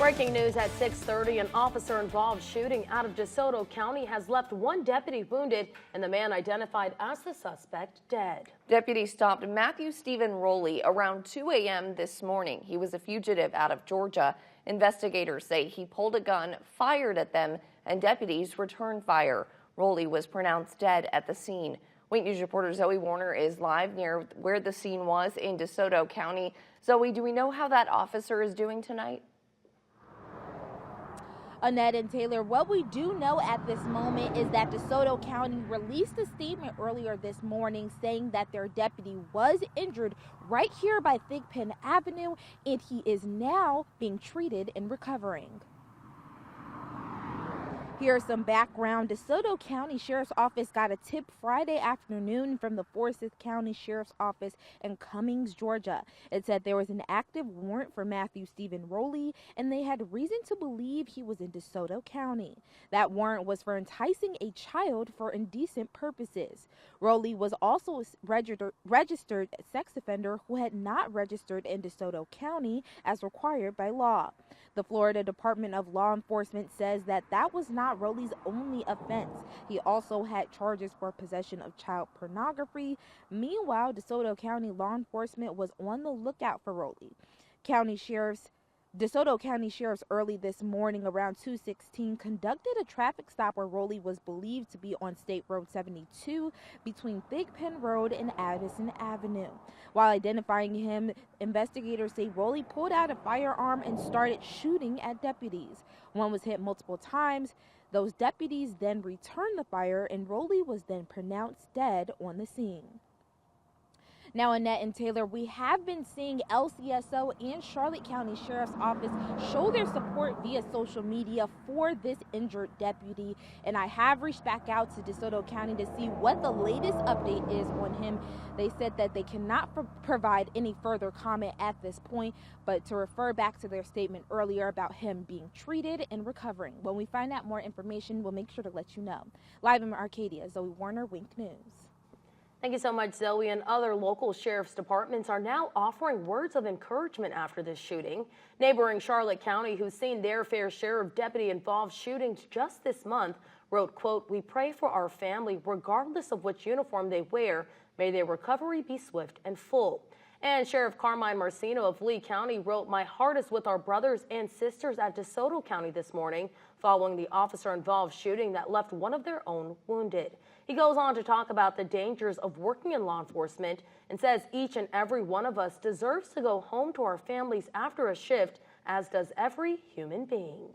Breaking news at 6:30, an officer-involved shooting out of DeSoto County has left one deputy wounded and the man identified as the suspect dead. Deputies stopped Matthew Stephen Rowley around 2 a.m. this morning. He was a fugitive out of Georgia. Investigators say he pulled a gun, fired at them, and deputies returned fire. Rowley was pronounced dead at the scene. Wink News reporter Zoe Warner is live near where the scene was in DeSoto County. Zoe, do we know how that officer is doing tonight? Annette and Taylor, what we do know at this moment is that DeSoto County released a statement earlier this morning saying that their deputy was injured right here by Thigpen Avenue, and he is now being treated and recovering. Here's some background. DeSoto County Sheriff's Office got a tip Friday afternoon from the Forsyth County Sheriff's Office in Cummings, Georgia. It said there was an active warrant for Matthew Stephen Rowley, and they had reason to believe he was in DeSoto County. That warrant was for enticing a child for indecent purposes. Rowley was also a registered sex offender who had not registered in DeSoto County as required by law. The Florida Department of Law Enforcement says that was not Rowley's only offense. He also had charges for possession of child pornography. Meanwhile, DeSoto County law enforcement was on the lookout for Rowley. DeSoto County Sheriff's early this morning around 2:16 conducted a traffic stop where Rowley was believed to be on State Road 72 between Thigpen Road and Addison Avenue. While identifying him, investigators say Rowley pulled out a firearm and started shooting at deputies. One was hit multiple times. Those deputies then returned the fire, and Rowley was then pronounced dead on the scene. Now, Annette and Taylor, we have been seeing LCSO and Charlotte County Sheriff's Office show their support via social media for this injured deputy, and I have reached back out to DeSoto County to see what the latest update is on him. They said that they cannot provide any further comment at this point, but to refer back to their statement earlier about him being treated and recovering. When we find out more information, we'll make sure to let you know. Live in Arcadia, Zoe Warner, Wink News. Thank you so much, Zoe. And other local sheriff's departments are now offering words of encouragement after this shooting. Neighboring Charlotte County, who's seen their fair share of deputy-involved shootings just this month, wrote, quote, "We pray for our family regardless of which uniform they wear. May their recovery be swift and full." And Sheriff Carmine Marcino of Lee County wrote, "My heart is with our brothers and sisters at DeSoto County this morning following the officer-involved shooting that left one of their own wounded." He goes on to talk about the dangers of working in law enforcement and says each and every one of us deserves to go home to our families after a shift, as does every human being.